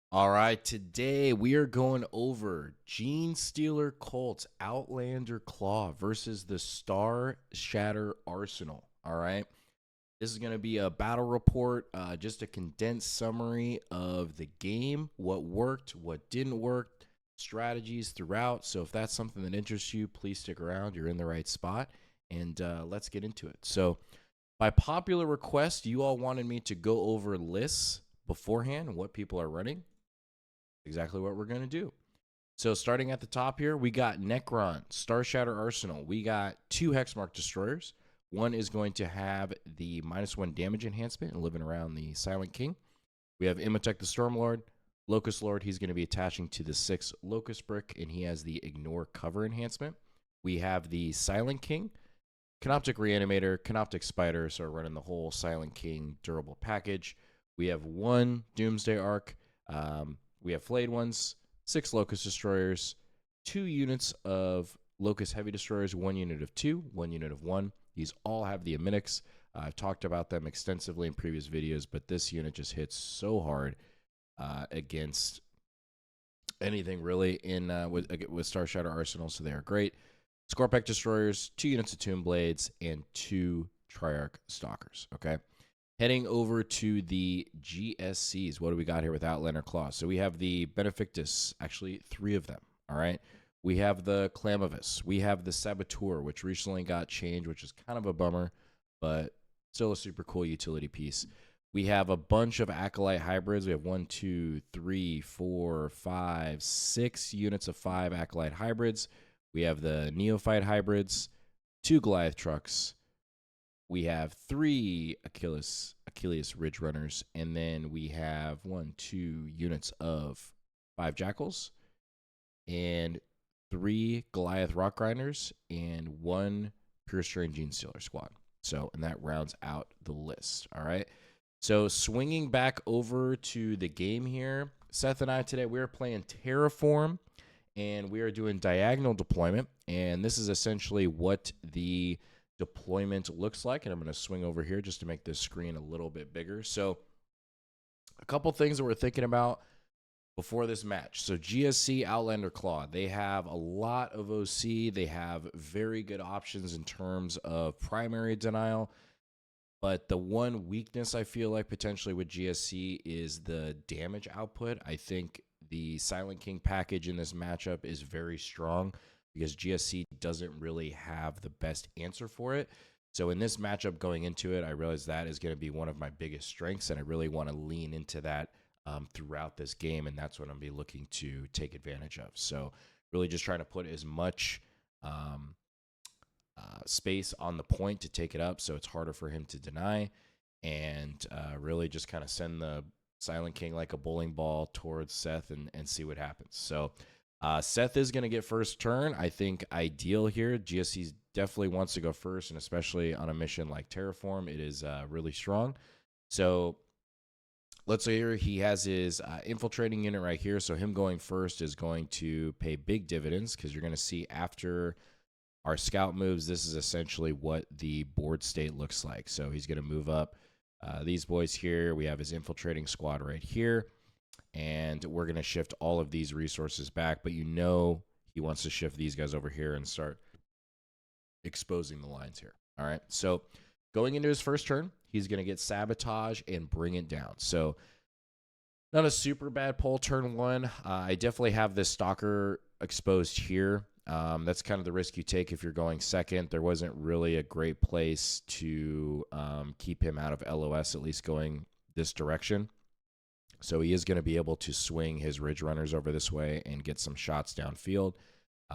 All right, today we are going over Genestealer Cult Outlander Claw versus the Starshatter Arsenal. All right, this is going to be a battle report, just a condensed summary of the game, what worked, what didn't work, strategies throughout. So if that's something that interests you, please stick around. You're in the right spot, and let's get into it. So, by popular request, you all wanted me to go over lists beforehand and what people are running. Exactly what we're going to do. So starting at the top here, we got Necron, Starshatter Arsenal. We got 2 Hexmark Destroyers. One is going to have the -1 damage enhancement and living around the Silent King. We have Imhotep the Stormlord, Locust Lord. He's going to be attaching to the 6 Locust Brick, and he has the Ignore Cover enhancement. We have the Silent King, Canoptic Reanimator, Canoptic Spider, so we're running the whole Silent King durable package. We have 1 Doomsday Arc. We have Flayed Ones, 6 Locust Destroyers, 2 units of Locust Heavy Destroyers, 1 unit of 2, 1 unit of 1. These all have the Aminics. I've talked about them extensively in previous videos, but this unit just hits so hard against anything really in with Starshatter Arsenal, so they are great. Scorpec Destroyers, 2 units of Tomb Blades, and 2 Triarch Stalkers, okay? Heading over to the GSCs, what do we got here with Outlander Claw? So we have the Benefactus, actually 3 of them, all right? We have the Clamovis. We have the Saboteur, which recently got changed, which is kind of a bummer, but still a super cool utility piece. We have a bunch of Acolyte hybrids. We have 1, 2, 3, 4, 5, 6 units of 5 Acolyte hybrids. We have the Neophyte hybrids, 2 Goliath trucks. We have 3 Achilles Ridge Runners, and then we have 1, 2 units of 5 Jackals, and 3 Goliath Rock Grinders, and 1 Pure Strain Genestealer squad. So, and that rounds out the list, all right? So, swinging back over to the game here, Seth and I today, we are playing Terraform, and we are doing diagonal deployment, and this is essentially what the deployment looks like. And I'm going to swing over here just to make this screen a little bit bigger. So a couple things that we're thinking about before this match. So GSC Outlander Claw, they have a lot of OC. They have very good options in terms of primary denial. But the one weakness I feel like potentially with GSC is the damage output. I think the Silent King package in this matchup is very strong because GSC doesn't really have the best answer for it. So in this matchup going into it, I realize that is going to be one of my biggest strengths, and I really want to lean into that throughout this game, and that's what I'm going to be looking to take advantage of. So really just trying to put as much space on the point to take it up so it's harder for him to deny, and really just kind of send the Silent King like a bowling ball towards Seth and see what happens. So Seth is going to get first turn. I think ideal here. GSC definitely wants to go first, and especially on a mission like Terraform, it is really strong. So let's say here he has his infiltrating unit right here. So him going first is going to pay big dividends because you're going to see after our scout moves, this is essentially what the board state looks like. So he's going to move up these boys here. We have his infiltrating squad right here. And we're going to shift all of these resources back. But you know he wants to shift these guys over here and start exposing the lines here. All right. So going into his first turn, he's going to get Sabotage and bring it down. So not a super bad pull turn 1. I definitely have this Stalker exposed here. That's kind of the risk you take if you're going second. There wasn't really a great place to keep him out of LOS, at least going this direction. So he is going to be able to swing his Ridge Runners over this way and get some shots downfield,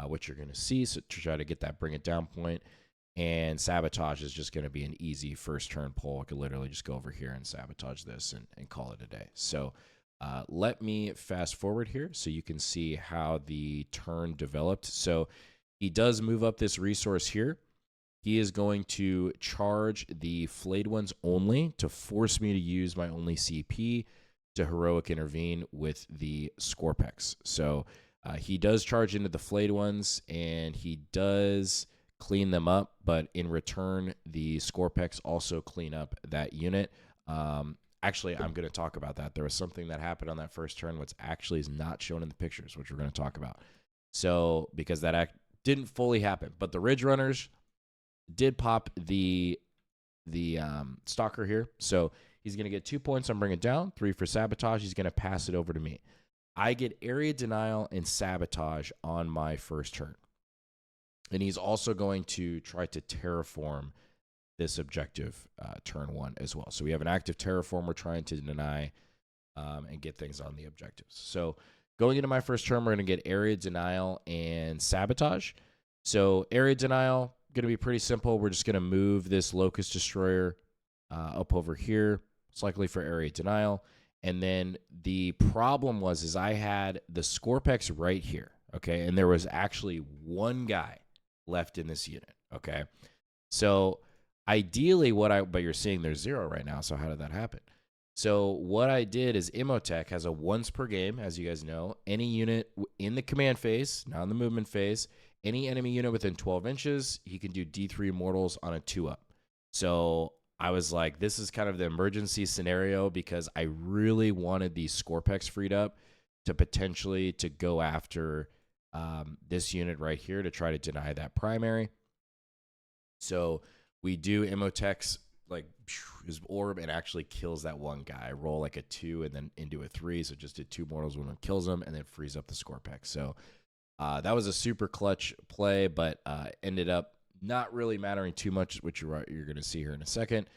which you're going to see, so to try to get that bring it down point. And Sabotage is just going to be an easy first turn pull. I could literally just go over here and sabotage this and call it a day. So let me fast forward here so you can see how the turn developed. So he does move up this resource here. He is going to charge the Flayed Ones only to force me to use my only CP to heroic intervene with the Scorpex. So he does charge into the Flayed Ones, and he does clean them up, but in return, the Scorpex also clean up that unit. actually, I'm going to talk about that. There was something that happened on that first turn, which actually is not shown in the pictures, which we're going to talk about. So, because that didn't fully happen, but the Ridge Runners did pop the Stalker here. So he's going to get 2 points on Bring It Down, 3 for Sabotage. He's going to pass it over to me. I get Area Denial and Sabotage on my first turn. And he's also going to try to terraform this objective turn 1 as well. So we have an active terraform we're trying to deny and get things on the objectives. So going into my first turn, we're going to get Area Denial and Sabotage. So Area Denial, going to be pretty simple. We're just going to move this Locust Destroyer up over here. It's likely for Area Denial. And then the problem is I had the Scorpex right here, okay? And there was actually one guy left in this unit, okay? So ideally but you're seeing there's 0 right now, so how did that happen? So what I did is Imhotep has a once per game, as you guys know. Any unit in the command phase, not in the movement phase, any enemy unit within 12 inches, he can do D3 mortals on a 2-up. So I was like, this is kind of the emergency scenario because I really wanted these Scorpex freed up to potentially to go after this unit right here to try to deny that primary. So we do Imhotep's like his orb and actually kills that one guy. I roll like a 2 and then into a 3, so just did 2 mortals when it kills him and then frees up the Scorpex. So that was a super clutch play, but ended up not really mattering too much, which you're going to see here in a second.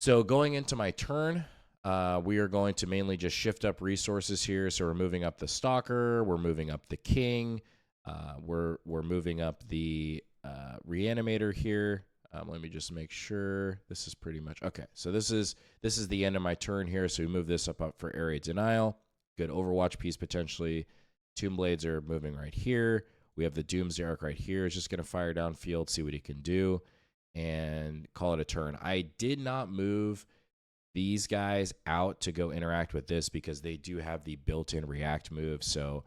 So going into my turn, we are going to mainly just shift up resources here. So we're moving up the Stalker, we're moving up the King, we're moving up the Reanimator here. Let me just make sure this is pretty much okay. So this is the end of my turn here. So we move this up for Area Denial. Good Overwatch piece potentially. Tomb Blades are moving right here. We have the Doomsday Arc right here. It's just going to fire downfield, see what he can do, and call it a turn. I did not move these guys out to go interact with this because they do have the built-in react move. So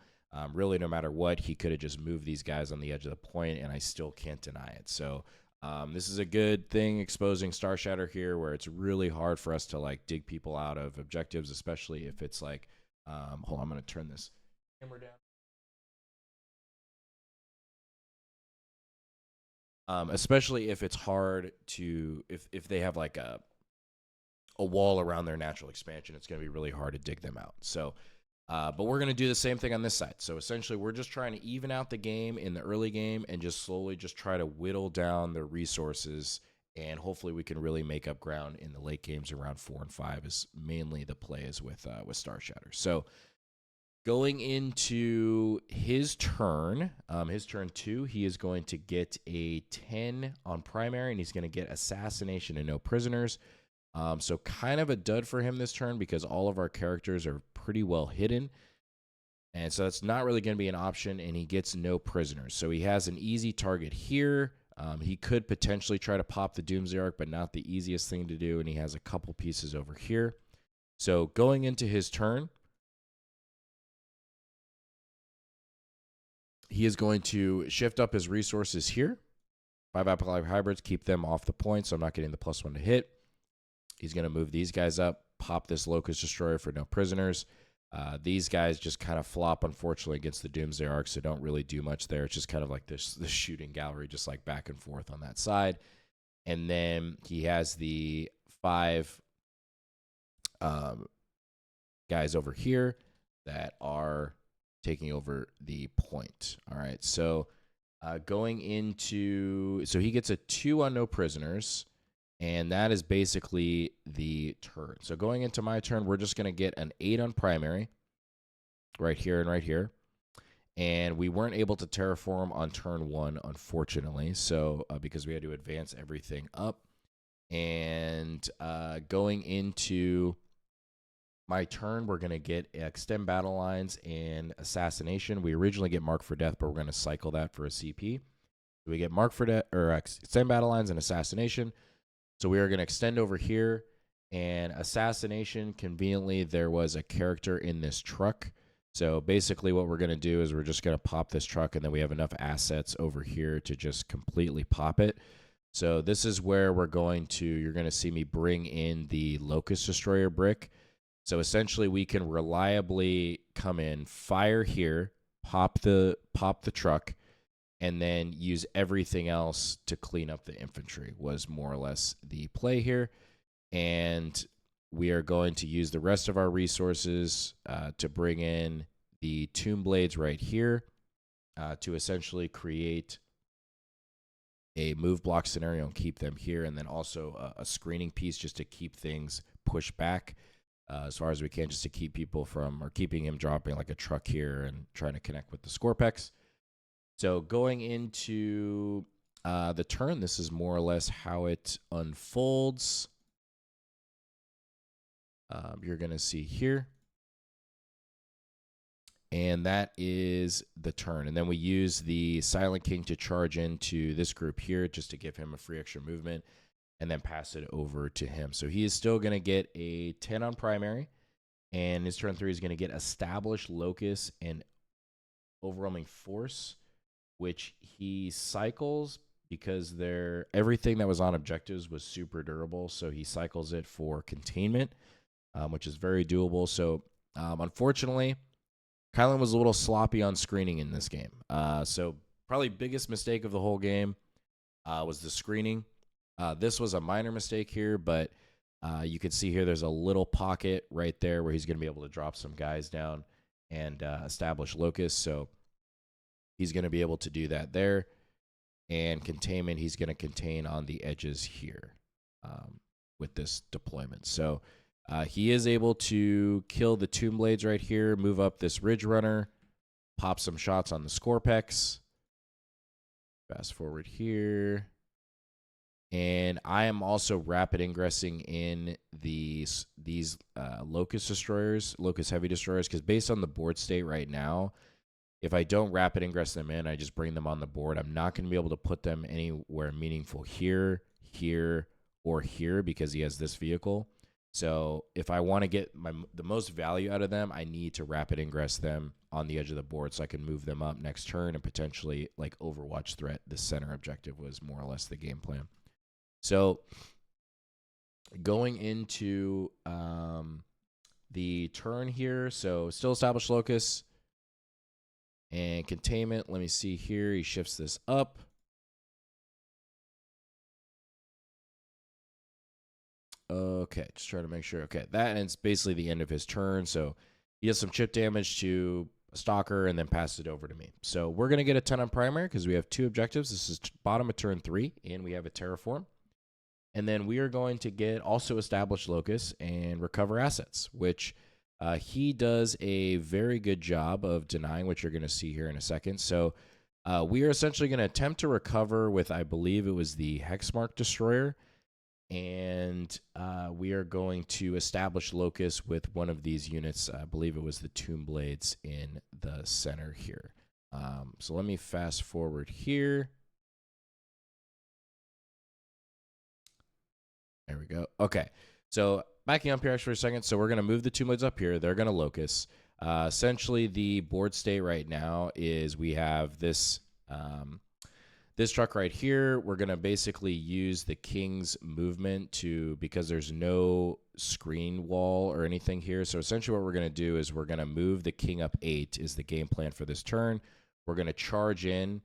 really, no matter what, he could have just moved these guys on the edge of the point, and I still can't deny it. So this is a good thing exposing Starshatter here, where it's really hard for us to like dig people out of objectives, especially if it's like, hold on, I'm going to turn this camera down. Especially if it's hard to, if they have like a wall around their natural expansion, it's going to be really hard to dig them out. So, but we're going to do the same thing on this side. So essentially, we're just trying to even out the game in the early game and just slowly just try to whittle down the resources, and hopefully we can really make up ground in the late games around 4 and 5 is mainly the plays with Starshatter. So going into his turn 2, he is going to get a 10 on primary, and he's going to get Assassination and no prisoners. So kind of a dud for him this turn because all of our characters are pretty well hidden. And so that's not really going to be an option, and he gets no prisoners. So he has an easy target here. He could potentially try to pop the Doomsday Arc, but not the easiest thing to do, and he has a couple pieces over here. So going into his turn, he is going to shift up his resources here. 5 Apocalyptic Hybrids, keep them off the point, so I'm not getting the +1 to hit. He's going to move these guys up, pop this Locust Destroyer for no prisoners. These guys just kind of flop, unfortunately, against the Doomsday Arc, so don't really do much there. It's just kind of like this shooting gallery, just like back and forth on that side. And then he has the 5 guys over here that are taking over the point. All right, so going into... So he gets a 2 on no prisoners, and that is basically the turn. So going into my turn, we're just going to get an 8 on primary right here and right here. And we weren't able to terraform on turn 1, unfortunately, so because we had to advance everything up. And going into my turn, we're going to get Extend Battle Lines and Assassination. We originally get Mark for Death, but we're going to cycle that for a CP. So we get Mark for Death, or Extend Battle Lines and Assassination. So we are going to extend over here, and Assassination, conveniently, there was a character in this truck. So basically what we're going to do is we're just going to pop this truck, and then we have enough assets over here to just completely pop it. So this is where you're going to see me bring in the Locust Destroyer brick. So essentially we can reliably come in, fire here, pop the truck, and then use everything else to clean up the infantry was more or less the play here. And we are going to use the rest of our resources to bring in the Tomb Blades right here to essentially create a move block scenario and keep them here, and then also a screening piece just to keep things pushed back as far as we can, just to keep people from, or keeping him dropping like a truck here and trying to connect with the Scorpex. So going into the turn, this is more or less how it unfolds. You're going to see here. And that is the turn. And then we use the Silent King to charge into this group here just to give him a free extra movement and then pass it over to him. So he is still going to get a 10 on primary. And his turn 3 is going to get Established Locus and Overwhelming Force, which he cycles because everything that was on objectives was super durable. So he cycles it for containment, which is very doable. So unfortunately, Kylan was a little sloppy on screening in this game. So probably biggest mistake of the whole game was the screening. This was a minor mistake here, but you can see here there's a little pocket right there where he's going to be able to drop some guys down and establish Locus. So he's going to be able to do that there. And containment, he's going to contain on the edges here with this deployment. So he is able to kill the Tomb Blades right here, move up this Ridge Runner, pop some shots on the Scorpex. Fast forward here. And I am also rapid ingressing in these Locust Destroyers, Locust Heavy Destroyers, because based on the board state right now, if I don't rapid ingress them in, I just bring them on the board, I'm not going to be able to put them anywhere meaningful here, here, or here because he has this vehicle. So if I want to get the most value out of them, I need to rapid ingress them on the edge of the board so I can move them up next turn and potentially like Overwatch threat. The center objective was more or less the game plan. So going into the turn here, so still Established Locus and containment. Let me see here. He shifts this up. Okay, just trying to make sure. Okay, that ends basically the end of his turn. So he has some chip damage to a Stalker and then passes it over to me. So we're going to get a 10 on primary because we have 2 objectives. This is bottom of turn 3, and we have a Terraform. And then we are going to get also Established Locus and Recover Assets, which he does a very good job of denying, which you're going to see here in a second. So we are essentially going to attempt to recover with, I believe it was the Hexmark Destroyer. And we are going to establish Locus with one of these units. I believe it was the Tomb Blades in the center here. So let me fast forward here. There we go. Okay. So backing up here actually for a second. So we're going to move the Tomb Blades up here. They're going to Locus. Essentially, the board state right now is we have this this truck right here. We're going to basically use the King's movement because there's no screen wall or anything here. So essentially what we're going to do is we're going to move the King up 8 is the game plan for this turn. We're going to charge in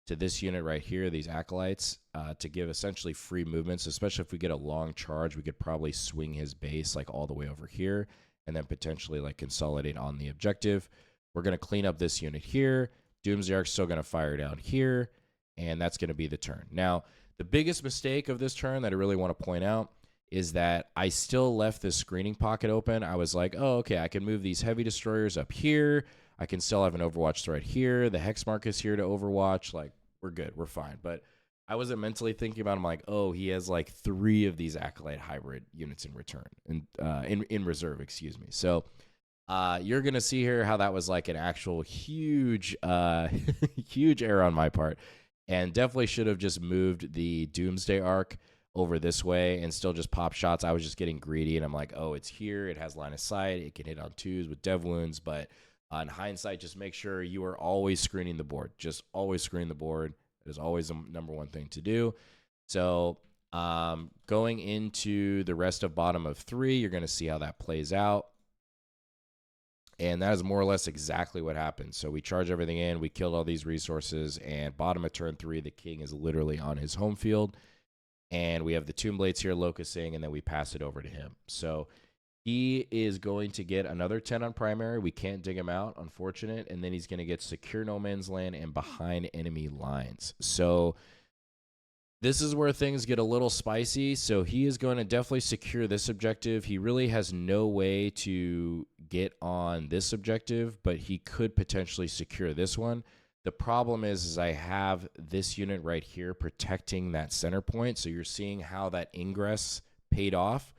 to this unit right here, these Acolytes, to give essentially free movements, especially if we get a long charge. We could probably swing his base like all the way over here and then potentially like consolidate on the objective. We're going to clean up this unit here. Doomsday Ark's still going to fire down here. And that's going to be the turn. Now, the biggest mistake of this turn that I really want to point out is that I still left this screening pocket open. I was like, oh, okay, I can move these Heavy Destroyers up here. I can still have an Overwatch threat here. The Hexmark is here to Overwatch. Like, we're good. We're fine. But I wasn't mentally thinking about it. I'm like, oh, he has like 3 of these Acolyte hybrid units in return. In reserve, excuse me. So you're going to see here how that was like an actual huge, huge error on my part. And definitely should have just moved the Doomsday Ark over this way and still just pop shots. I was just getting greedy, and I'm like, oh, it's here. It has line of sight. It can hit on 2s with dev wounds. But in hindsight, just make sure you are always screening the board. Just always screen the board. It is always the number one thing to do. So going into the rest of bottom of 3, you're going to see how that plays out. And that is more or less exactly what happened. So we charge everything in, we killed all these resources, and bottom of turn 3, the king is literally on his home field. And we have the Tomb Blades here locusting, and then we pass it over to him. So he is going to get another 10 on primary. We can't dig him out, unfortunate. And then he's going to get secure no man's land and behind enemy lines. So this is where things get a little spicy. So he is going to definitely secure this objective. He really has no way to get on this objective, but he could potentially secure this one. The problem is I have this unit right here protecting that center point. So you're seeing how that ingress paid off,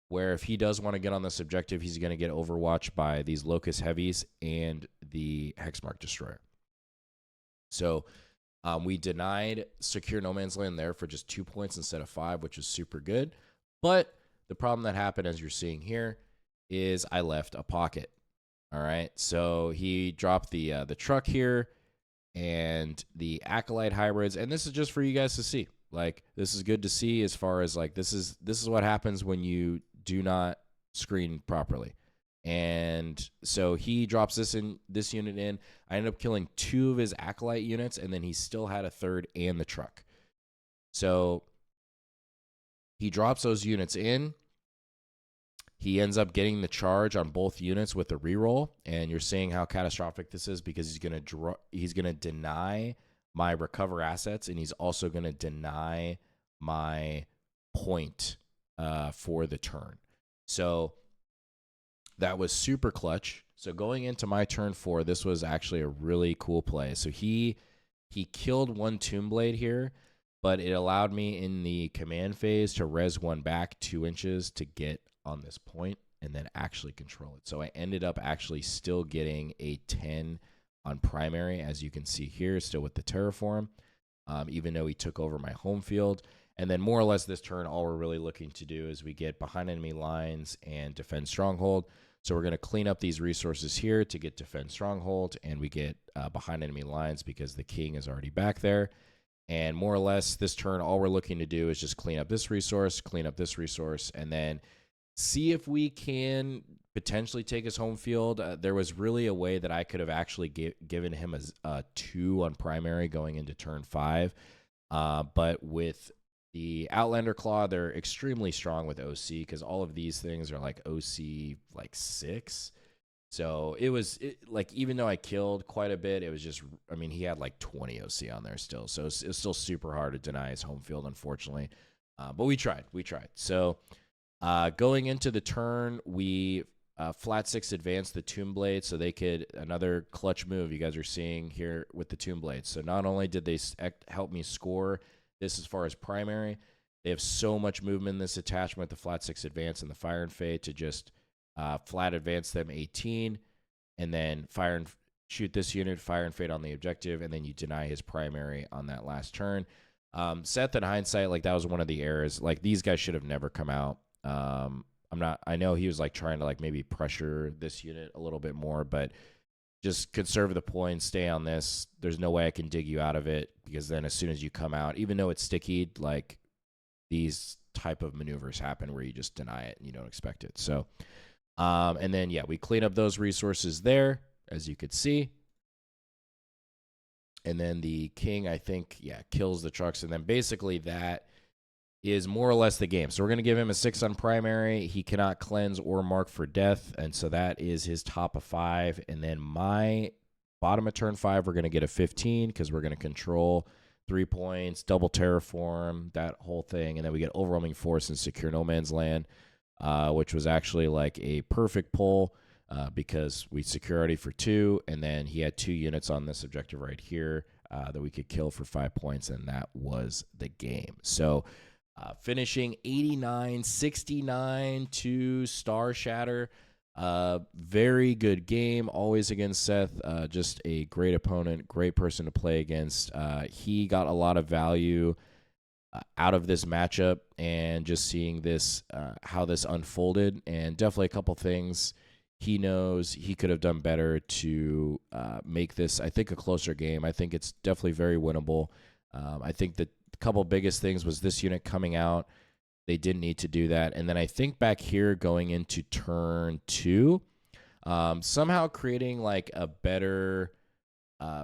where if he does want to get on this objective, he's going to get overwatched by these Locust Heavies and the Hexmark Destroyer. So we denied secure no man's land there for just 2 points instead of 5, which is super good. But the problem that happened, as you're seeing here, is I left a pocket. All right, so he dropped the truck here and the Acolyte hybrids, and this is just for you guys to see. Like, this is good to see as far as like this is what happens when you do not screen properly. And so he drops this unit in. I ended up killing 2 of his Acolyte units, and then he still had a 3rd and the truck. So he drops those units in. He ends up getting the charge on both units with the reroll, and you're seeing how catastrophic this is because he's gonna deny my recover assets, and he's also gonna deny my point for the turn. So that was super clutch. So going into my turn 4, this was actually a really cool play. So he killed 1 Tomb Blade here, but it allowed me in the command phase to res 1 back 2 inches to get on this point and then actually control it. So I ended up actually still getting a 10 on primary, as you can see here, still with the terraform, even though he took over my home field. And then more or less this turn, all we're really looking to do is we get behind enemy lines and defend stronghold. So we're going to clean up these resources here to get defend stronghold, and we get behind enemy lines because the king is already back there. And more or less this turn, all we're looking to do is just clean up this resource, and then see if we can potentially take his home field. There was really a way that I could have actually given him a 2 on primary going into turn 5. But with the Outlander Claw, they're extremely strong with OC because all of these things are like OC like 6. So it was like, even though I killed quite a bit, it was just, I mean, he had like 20 OC on there still. So it's still super hard to deny his home field, unfortunately. But we tried. So going into the turn, we flat 6 advanced the Tomb Blade so they could, another clutch move you guys are seeing here with the Tomb Blade. So not only did they help me score this as far as primary, they have so much movement in this attachment, the flat 6 advance and the Fire and Fade, to just flat advance them 18 and then fire and shoot this unit, Fire and Fade on the objective, and then you deny his primary on that last turn. Seth, in hindsight, like, that was one of the errors. Like, these guys should have never come out. I know he was like trying to like maybe pressure this unit a little bit more, but just conserve the points, stay on this. There's no way I can dig you out of it, because then as soon as you come out, even though it's sticky, like, these type of maneuvers happen where you just deny it and you don't expect it. So, and then, yeah, we clean up those resources there, as you could see. And then the king, I think, yeah, kills the trucks. And then basically that is more or less the game. So we're going to give him a 6 on primary. He cannot cleanse or mark for death, and so that is his top of 5. And then my bottom of turn 5, we're going to get a 15 because we're going to control 3 points, double terraform, that whole thing. And then we get overwhelming force and secure no man's land, which was actually like a perfect pull because we secure already for 2, and then he had 2 units on this objective right here that we could kill for 5 points, and that was the game. So finishing 89-69 to Starshatter. Very good game, always against Seth. Just a great opponent, great person to play against. He got a lot of value out of this matchup, and just seeing this, how this unfolded, and definitely a couple things he knows he could have done better to make this, I think, a closer game. I think it's definitely very winnable. I think that couple biggest things was this unit coming out. They didn't need to do that. And then I think back here going into turn 2, somehow creating like a better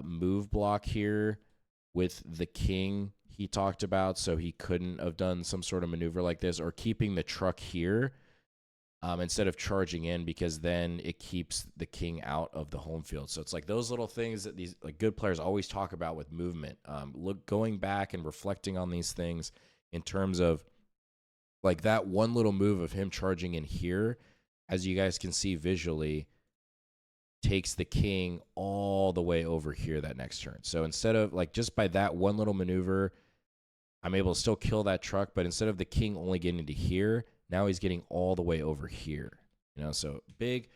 move block here with the king he talked about, so he couldn't have done some sort of maneuver like this, or keeping the truck here instead of charging in, because then it keeps the king out of the home field. So it's like those little things that these like good players always talk about with movement. Going back and reflecting on these things in terms of like that one little move of him charging in here, as you guys can see visually, takes the king all the way over here that next turn. So instead of like just by that one little maneuver, I'm able to still kill that truck, but instead of the king only getting to here, now he's getting all the way over here. You know, so big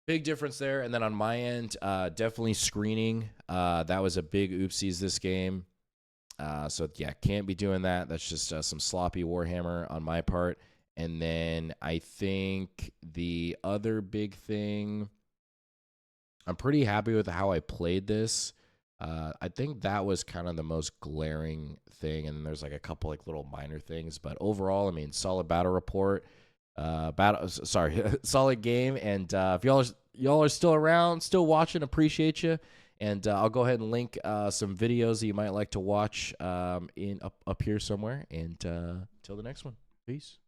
difference there. And then on my end, definitely screening. That was a big oopsies this game. So yeah, can't be doing that. That's just some sloppy Warhammer on my part. And then I think the other big thing, I'm pretty happy with how I played this. I think that was kind of the most glaring thing, and there's like a couple like little minor things, but overall, I mean, solid battle report. Solid game. And if y'all are still around, still watching, appreciate you. And I'll go ahead and link some videos that you might like to watch up here somewhere. And till the next one, peace.